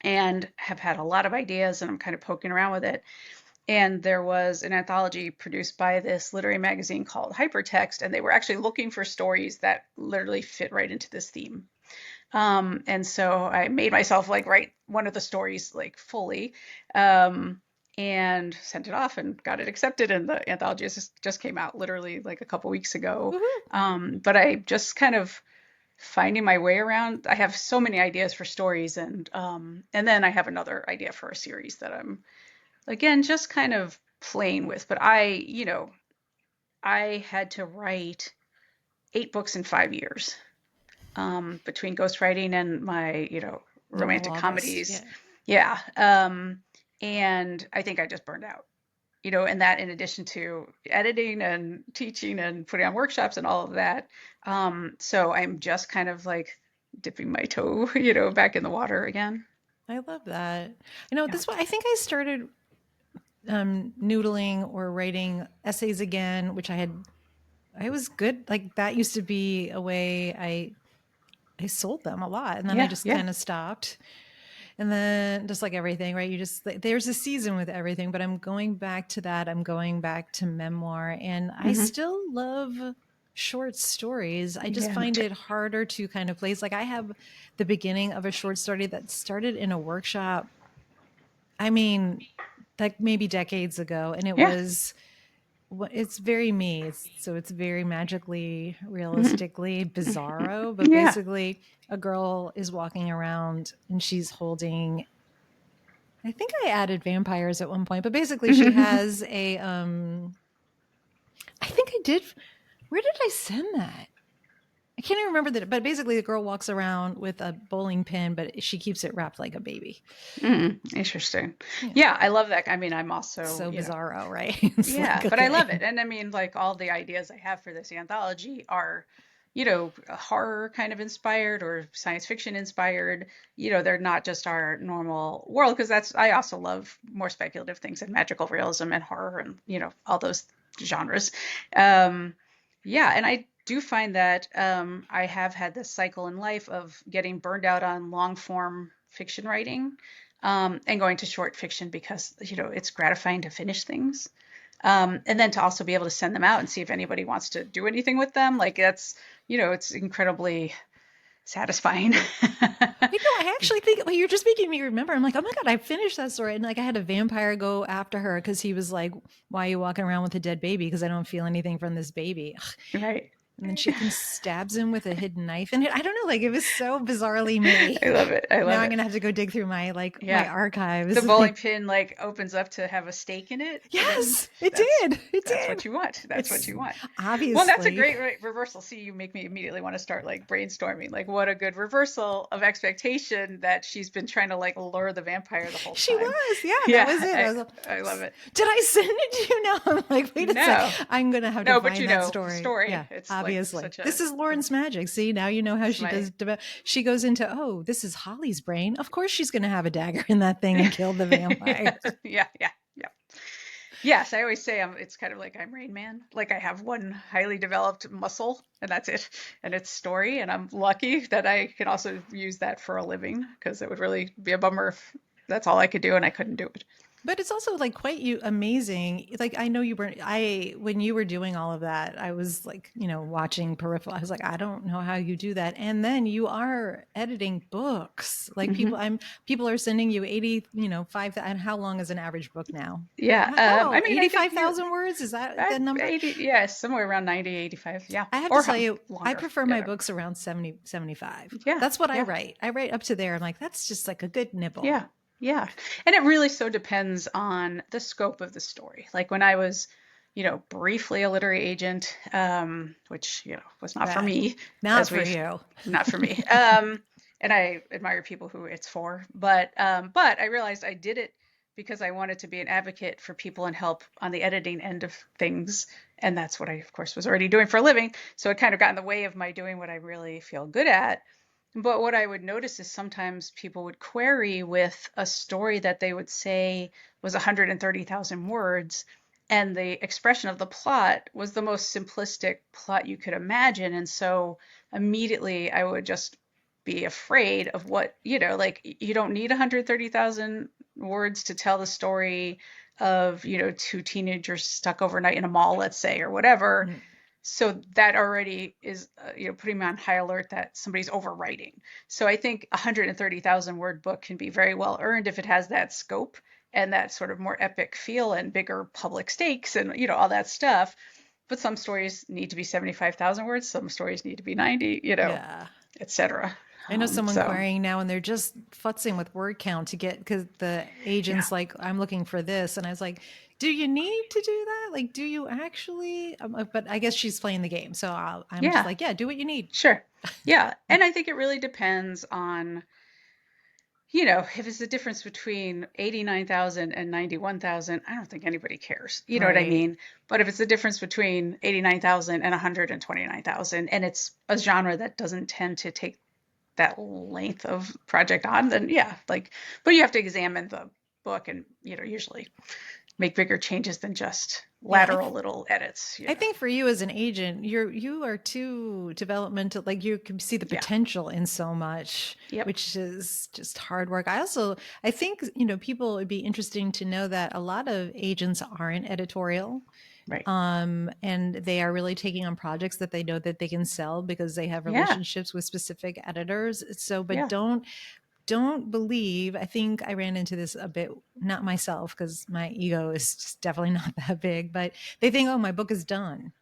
and have had a lot of ideas, and I'm kind of poking around with it. And there was an anthology produced by this literary magazine called Hypertext, and they were actually looking for stories that literally fit right into this theme. And so I made myself like write one of the stories like fully, um, and sent it off and got it accepted. And the anthology just came out literally like a couple weeks ago. Woohoo. But I just kind of finding my way around. I have so many ideas for stories, and then I have another idea for a series that I'm again just kind of playing with. But I had to write 8 books in 5 years, between ghostwriting and my, romantic Novelitis. comedies. Yeah. Yeah. And I think I just burned out, and that in addition to editing and teaching and putting on workshops and all of that. So I'm just kind of like dipping my toe, back in the water again. I love that. Yeah. This one, I think I started noodling or writing essays again, which I was good. Like that used to be a way I sold them a lot. And then I Yeah. just Yeah. kind of stopped. And then just like everything, right? There's a season with everything, but I'm going back to that. I'm going back to memoir, and I still love short stories. I just find it harder to kind of place. Like I have the beginning of a short story that started in a workshop. I mean, like maybe decades ago. And it's very me. It's very magically, realistically bizarro, but basically a girl is walking around and she's holding, I think I added vampires at one point, but basically she has I think I did. Where did I send that? I can't even remember that, but basically the girl walks around with a bowling pin, but she keeps it wrapped like a baby. Interesting. Yeah, I love that. I mean, I'm also so bizarro, right? Yeah, like, but I love it. And I mean, like all the ideas I have for this anthology are, horror kind of inspired or science fiction inspired. They're not just our normal world, because I also love more speculative things and magical realism and horror and, all those genres. And I do find that I have had this cycle in life of getting burned out on long form fiction writing, and going to short fiction because, it's gratifying to finish things. And then to also be able to send them out and see if anybody wants to do anything with them. Like that's, it's incredibly satisfying. I actually think you're just making me remember. I'm like, oh my God, I finished that story. And like I had a vampire go after her because he was like, why are you walking around with a dead baby? Because I don't feel anything from this baby. Right. And then she stabs him with a hidden knife. And I don't know, like it was so bizarrely me. I love it. Now I'm going to have to go dig through my my archives. The bowling pin like opens up to have a stake in it. Yes, it did. That's what you want. That's what you want. Obviously. Well, that's a great reversal. See, you make me immediately want to start like brainstorming. Like what a good reversal of expectation that she's been trying to like lure the vampire the whole time. She was. Yeah, that was it. I love it. Did I send it to you? No, I'm like, wait a second. I'm going to have to find that story. Yeah, it's obviously. This is Lorin's magic. See, now you know how she does. She goes into, oh, this is Holly's brain. Of course she's going to have a dagger in that thing and kill the vampire. Yeah. Yes, I always say it's kind of like I'm Rain Man. Like I have one highly developed muscle and that's it. And it's story. And I'm lucky that I can also use that for a living, because it would really be a bummer if that's all I could do and I couldn't do it. But it's also like quite amazing. Like I know when you were doing all of that, I was like, watching Peripheral. I was like, I don't know how you do that. And then you are editing books. Like people are sending you 5. And how long is an average book now? Yeah. 85,000 words. Is that the number? 80, somewhere around 90, 85. Yeah. I have to tell you, I prefer my books around 70, 75. Yeah. That's what I write. I write up to there. I'm like, that's just like a good nibble. Yeah. Yeah. And it really so depends on the scope of the story. Like when I was, briefly a literary agent, which, was not for me. Not for you. Not for me. And I admire people who it's for. But I realized I did it because I wanted to be an advocate for people and help on the editing end of things. And that's what I, of course, was already doing for a living. So it kind of got in the way of my doing what I really feel good at. But what I would notice is sometimes people would query with a story that they would say was 130,000 words, and the expression of the plot was the most simplistic plot you could imagine. And so immediately I would just be afraid of what, like you don't need 130,000 words to tell the story of, 2 teenagers stuck overnight in a mall, let's say, or whatever. Mm-hmm. So that already is, putting me on high alert that somebody's overwriting. So I think 130,000 word book can be very well earned if it has that scope and that sort of more epic feel and bigger public stakes and, all that stuff. But some stories need to be 75,000 words. Some stories need to be 90, et cetera. I know someone querying now and they're just futzing with word count to get, because the agent's like, I'm looking for this. And I was like, do you need to do that? Like, do you actually? But I guess she's playing the game. So I'm just like, do what you need. Sure. Yeah. And I think it really depends on, if it's the difference between 89,000 and 91,000, I don't think anybody cares. You know what I mean? But if it's the difference between 89,000 and 129,000, and it's a genre that doesn't tend to take that length of project on, then but you have to examine the book and, usually make bigger changes than just Yeah, lateral little edits. I think for you as an agent, you are too developmental. Like you can see the Yeah. potential in so much, Yep. which is just hard work. I think, people would be interesting to know that a lot of agents aren't editorial. Right. And they are really taking on projects that they know that they can sell because they have Yeah. relationships with specific editors. So, but Yeah. don't believe, I think I ran into this a bit, not myself, because my ego is just definitely not that big, but they think, oh, my book is done.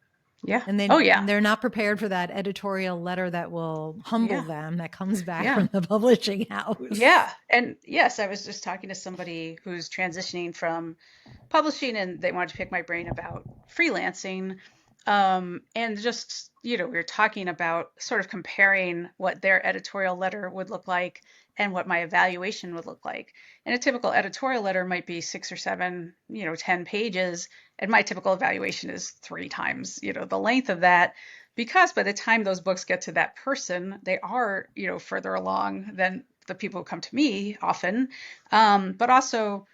Yeah. And Oh, then yeah. and they're not prepared for that editorial letter that will humble Yeah. them, that comes back Yeah. from the publishing house. Yeah. And yes, I was just talking to somebody who's transitioning from publishing and they wanted to pick my brain about freelancing. And just, we were talking about sort of comparing what their editorial letter would look like and what my evaluation would look like. And a typical editorial letter might be 6 or 7, 10 pages. And my typical evaluation is 3 times, the length of that. Because by the time those books get to that person, they are, further along than the people who come to me often. But also,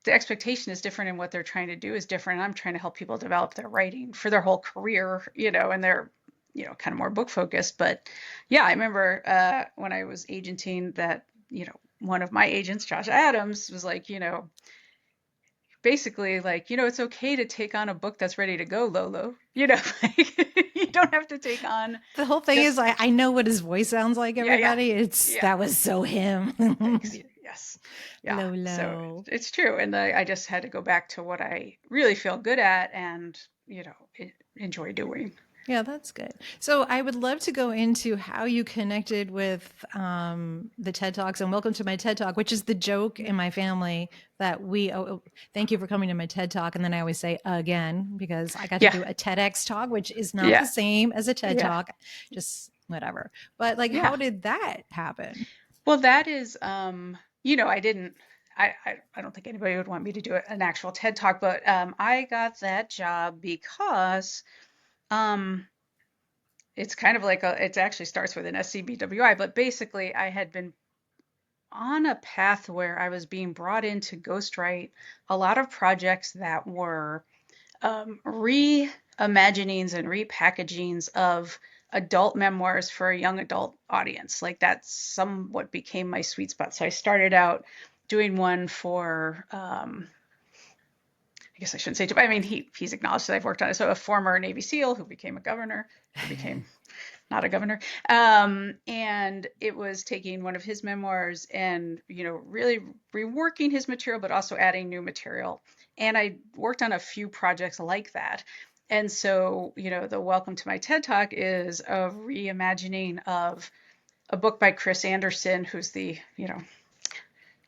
the expectation is different and what they're trying to do is different. I'm trying to help people develop their writing for their whole career, and they're, kind of more book focused. But yeah, I remember when I was agenting that, one of my agents, Josh Adams, was like, basically like, it's okay to take on a book that's ready to go, Lolo. Like, you don't have to take on The whole thing is, I know what his voice sounds like, everybody. Yeah. That was so him. Thanks. Yes. Yeah. Lolo. So it's true. And I just had to go back to what I really feel good at and, enjoy doing. Yeah, that's good. So I would love to go into how you connected with the TED Talks, and welcome to my TED Talk, which is the joke in my family that thank you for coming to my TED Talk. And then I always say again, because I got to do a TEDx talk, which is not the same as a TED Talk, just whatever. But like, how did that happen? Well, that is, I didn't, I don't think anybody would want me to do an actual TED Talk, but I got that job because it's kind of like it actually starts with an SCBWI, but basically I had been on a path where I was being brought in to ghostwrite a lot of projects that were reimaginings and repackagings of adult memoirs for a young adult audience. Like that somewhat became my sweet spot. So I started out doing one for I guess I shouldn't say, I mean, he's acknowledged that I've worked on it. So a former Navy SEAL who became a governor, who became not a governor. And it was taking one of his memoirs and, really reworking his material, but also adding new material. And I worked on a few projects like that. And so, the Welcome to My TED Talk is a reimagining of a book by Chris Anderson, who's the,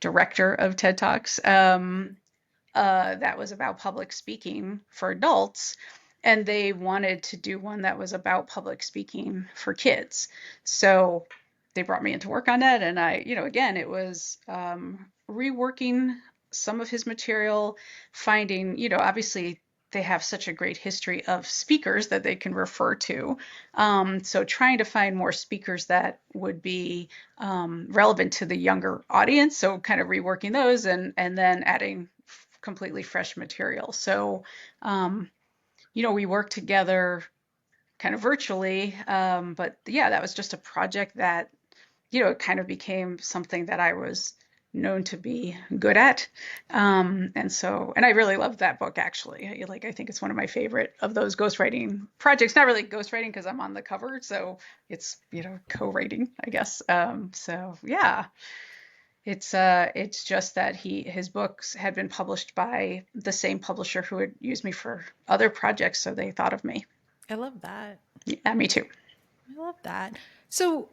director of TED Talks. That was about public speaking for adults, and they wanted to do one that was about public speaking for kids. So they brought me in to work on that, and I, again, it was reworking some of his material, finding, obviously they have such a great history of speakers that they can refer to. So trying to find more speakers that would be relevant to the younger audience. So kind of reworking those and then adding completely fresh material. So, we worked together kind of virtually. But yeah, that was just a project that, it kind of became something that I was known to be good at. And I really loved that book, actually. I think it's one of my favorite of those ghostwriting projects. Not really ghostwriting because I'm on the cover. So it's, co-writing, I guess. So yeah. It's just that his books had been published by the same publisher who had used me for other projects, so they thought of me. I love that. Yeah, me too. I love that. So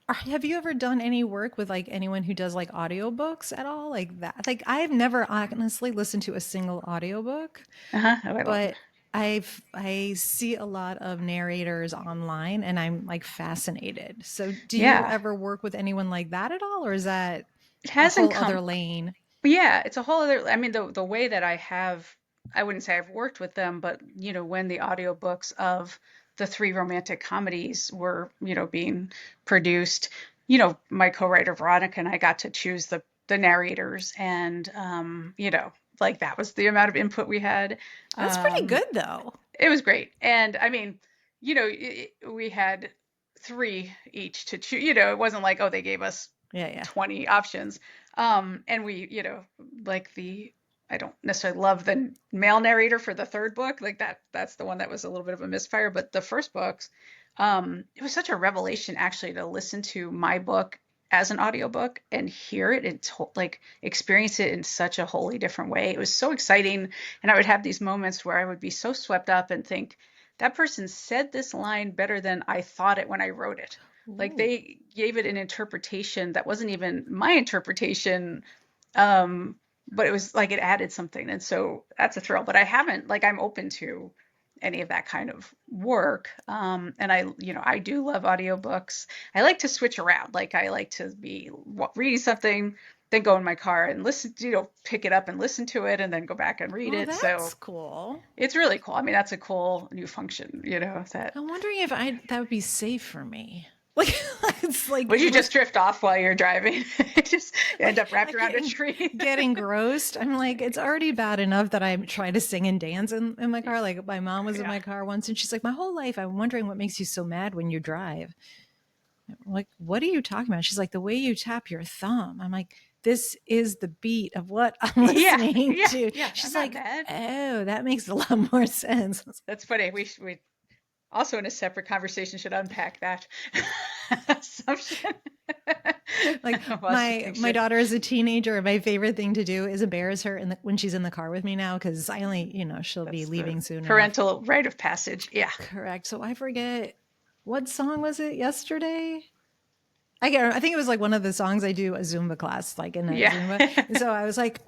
have you ever done any work with like anyone who does like audiobooks at all like that? Like I've never honestly listened to a single audiobook, but I see a lot of narrators online and I'm like fascinated. So do you ever work with anyone like that at all? Or is that it hasn't a whole other lane? Yeah, it's a whole other, I mean, the way that I wouldn't say I've worked with them, but when the audiobooks of the 3 romantic comedies were, being produced, my co-writer Veronica and I got to choose the narrators and, like that was the amount of input we had. That's pretty good though. It was great. And I mean, we had 3 each to choose, it wasn't like, oh, they gave us 20 options. And we, like I don't necessarily love the male narrator for the 3rd book. Like that's the one that was a little bit of a misfire. But the first books, it was such a revelation actually to listen to my book as an audiobook and hear it and like experience it in such a wholly different way. It was so exciting. And I would have these moments where I would be so swept up and think, that person said this line better than I thought it when I wrote it. Ooh. Like they gave it an interpretation that wasn't even my interpretation. But it was like it added something. And so that's a thrill. But I'm open to any of that kind of work. And I do love audiobooks. I like to switch around. Like I like to be reading something, then go in my car and listen, pick it up and listen to it and then go back and read it. That's cool. It's really cool. I mean, that's a cool new function, that. I'm wondering if that would be safe for me. Like, it's like, would you just drift off while you're driving? Just end up wrapped around a tree. Getting grossed. I'm like, it's already bad enough that I try to sing and dance in my car. Like my mom was in my car once and she's like, my whole life, I'm wondering what makes you so mad when you drive. I'm like, what are you talking about? She's like, the way you tap your thumb. I'm like, this is the beat of what I'm listening to. Yeah, she's like, oh, that makes a lot more sense. That's funny. We also in a separate conversation should unpack that assumption. Like my daughter is a teenager and my favorite thing to do is embarrass her when she's in the car with me now because I only, she'll be leaving soon. Parental rite of passage. Yeah. Correct. So I forget, what song was it yesterday? I think it was like one of the songs I do a Zumba class, like in a Zumba. And so I was like,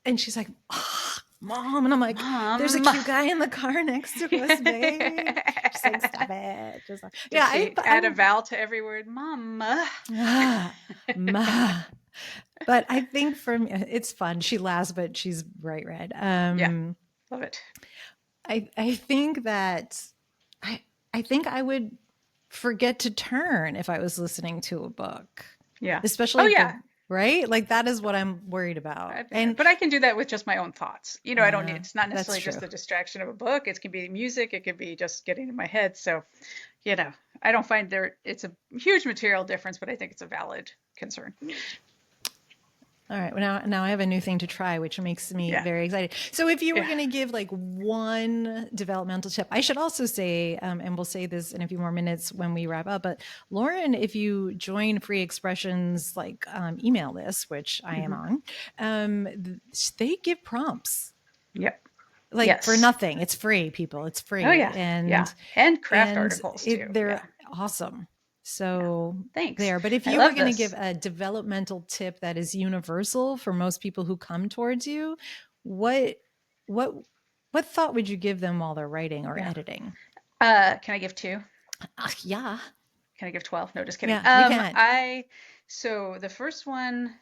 and she's like, oh, Mom. And I'm like, Mom. There's a cute guy in the car next to us, babe. She's like, stop it. Just like, add a vowel to every word, Mama. Ma. But I think for me, it's fun. She laughs, but she's bright red. Love it. I think that I think I would forget to turn if I was listening to a book. Yeah. Especially right? Like that is what I'm worried about. But I can do that with just my own thoughts. I don't need, it's not necessarily just the distraction of a book. It can be music. It could be just getting in my head. So, I don't find it's a huge material difference, but I think it's a valid concern. All right. Well, now I have a new thing to try, which makes me very excited. So if you were going to give like one developmental tip, I should also say, and we'll say this in a few more minutes when we wrap up, but Lorin, if you join Free Expressions, like email list, which I am on, they give prompts. Yep. Like for nothing. It's free, people. It's free. Oh yeah. And craft articles too. They're awesome. So thanks there. But if you were going to give a developmental tip that is universal for most people who come towards you, what thought would you give them while they're writing or editing? Can I give 2? Yeah. Can I give 12? No, just kidding. Yeah, you can. So the first one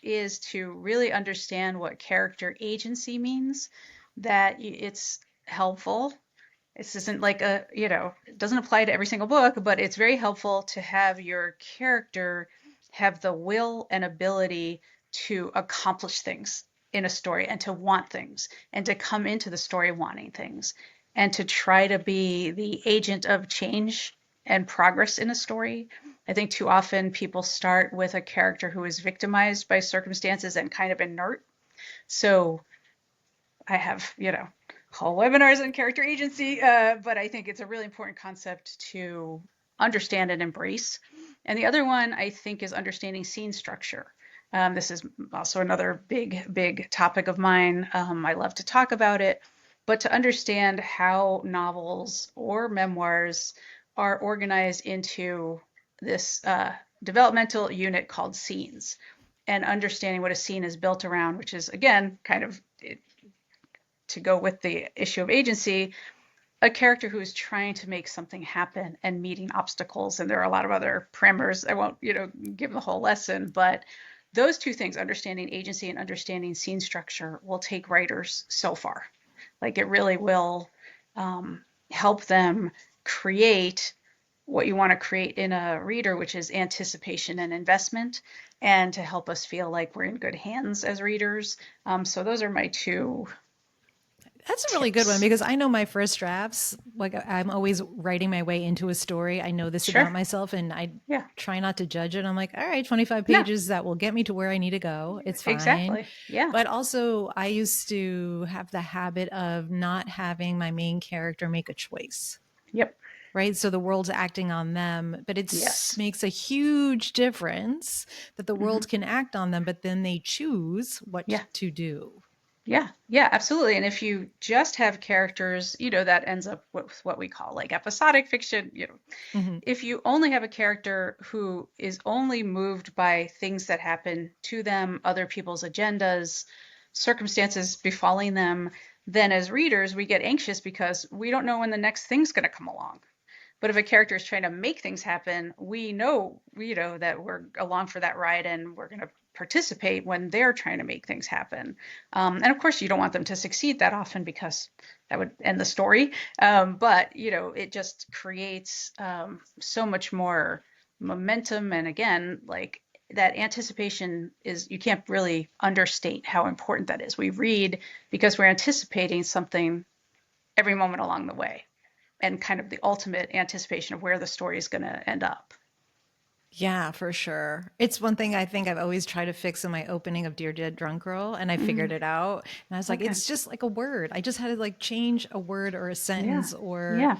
is to really understand what character agency means, that it's helpful. This isn't like it doesn't apply to every single book, but it's very helpful to have your character have the will and ability to accomplish things in a story and to want things and to come into the story wanting things and to try to be the agent of change and progress in a story. I think too often people start with a character who is victimized by circumstances and kind of inert. So I have, whole webinars on character agency, but I think it's a really important concept to understand and embrace. And the other one I think is understanding scene structure. This is also another big topic of mine. I love to talk about it, but to understand how novels or memoirs are organized into this developmental unit called scenes, and understanding what a scene is built around, which is, again, kind of to go with the issue of agency, a character who is trying to make something happen and meeting obstacles. And there are a lot of other parameters. I won't, give the whole lesson, but those two things, understanding agency and understanding scene structure, will take writers so far. Like it really will help them create what you want to create in a reader, which is anticipation and investment, and to help us feel like we're in good hands as readers. So those are my two. That's a really good one, because I know my first drafts, like I'm always writing my way into a story. I know this about myself, and I try not to judge it. I'm like, all right, 25 pages that will get me to where I need to go. It's fine. Exactly. Yeah. But also I used to have the habit of not having my main character make a choice. Yep. Right. So the world's acting on them, but it makes a huge difference that the world can act on them, but then they choose what to do. Yeah, absolutely. And if you just have characters, that ends up with what we call like episodic fiction. If you only have a character who is only moved by things that happen to them, other people's agendas, circumstances befalling them, then as readers, we get anxious because we don't know when the next thing's going to come along. But if a character is trying to make things happen, we know that we're along for that ride, and we're going to participate when they're trying to make things happen. And of course, you don't want them to succeed that often, because that would end the story. But it just creates so much more momentum. And again, like that anticipation you can't really understate how important that is. We read because we're anticipating something every moment along the way, and kind of the ultimate anticipation of where the story is going to end up. Yeah, for sure. It's one thing I think I've always tried to fix in my opening of Dear Dead Drunk Girl, and I figured it out. And I was like, it's just like a word. I just had to like change a word or a sentence or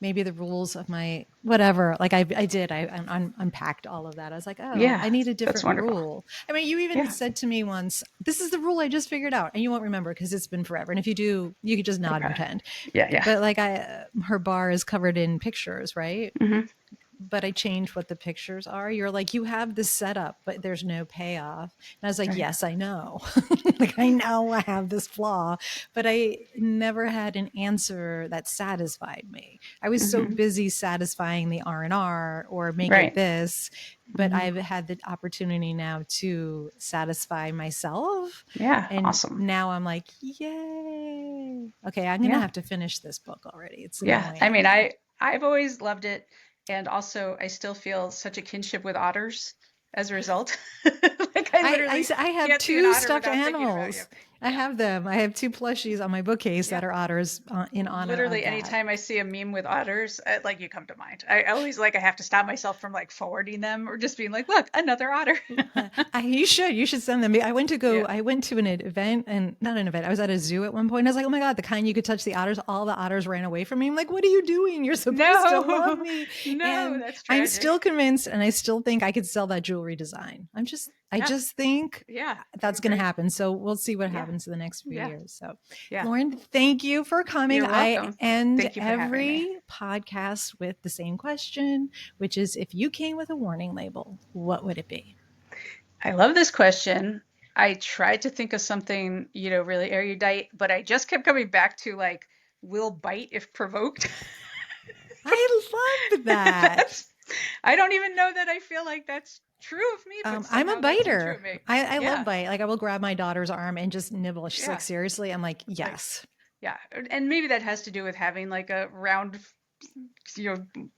maybe the rules of my whatever. Like I did. I unpacked all of that. I was like, oh, I need a different rule. I mean, you even said to me once, this is the rule I just figured out. And you won't remember because it's been forever. And if you do, you could just nod and pretend. Yeah. But like her bar is covered in pictures, right? But I changed what the pictures are. You're like, you have this setup, but there's no payoff. And I was like, yes, I know. Like, I know I have this flaw, but I never had an answer that satisfied me. I was so busy satisfying the R&R or make it this, but I've had the opportunity now to satisfy myself. Yeah. And awesome. Now I'm like, yay. Okay. I'm going to have to finish this book already. It's annoying. I mean, I've always loved it. And also, I still feel such a kinship with otters as a result. Like I have two stuffed animals. I have them. I have two plushies on my bookcase that are otters in honor Literally, of that. anytime I see a meme with otters, like you come to mind. I always I have to stop myself from like forwarding them or just being like, look, another otter. You should send them. I went to an event, and not an event. I was at a zoo at one point. I was like, oh my God, the kind you could touch the otters. All the otters ran away from me. I'm like, what are you doing? You're supposed to love me. No, that's tragic. I'm still convinced, and I still think I could sell that jewelry design. I just think that's going to happen. So we'll see what happens in the next few years. So Lorin, thank you for coming. You're welcome. I end every podcast with the same question, which is, if you came with a warning label, what would it be? I love this question. I tried to think of something, really erudite, but I just kept coming back to like, will bite if provoked. I love that. I don't even know that I feel like that's true of me. But I'm a biter. I love bite. Like I will grab my daughter's arm and just nibble. She's like, seriously? I'm like, yes. And maybe that has to do with having like a round,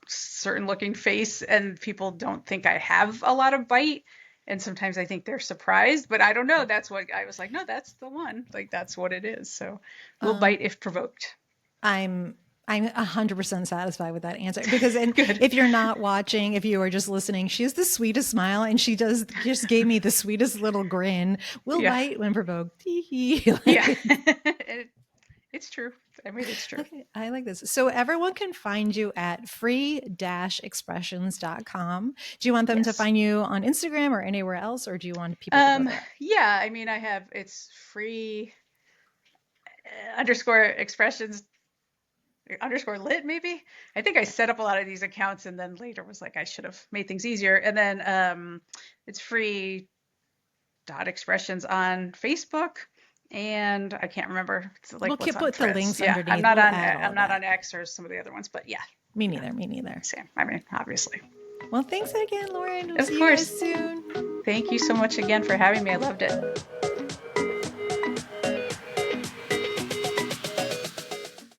certain looking face, and people don't think I have a lot of bite. And sometimes I think they're surprised, but I don't know. That's what I was like, no, that's the one. Like, that's what it is. So we'll bite if provoked. I'm 100% satisfied with that answer, because if you're not watching, if you are just listening, she has the sweetest smile, and she just gave me the sweetest little grin. We'll bite when provoked. It's true. I mean, it's true. Okay, I like this. So everyone can find you at free-expressions.com. Do you want them to find you on Instagram or anywhere else, or do you want people to go there? Yeah, I mean, it's free _expressions _lit, maybe. I think I set up a lot of these accounts and then later was like, I should have made things easier. And then it's free.expressions on Facebook. And I can't remember. It's like, we'll put the links underneath. I'm not on X or some of the other ones, but yeah. Me neither. Same. I mean, obviously. Well, thanks again, Lorin. Of course. See you guys soon. Thank you so much again for having me. I loved it.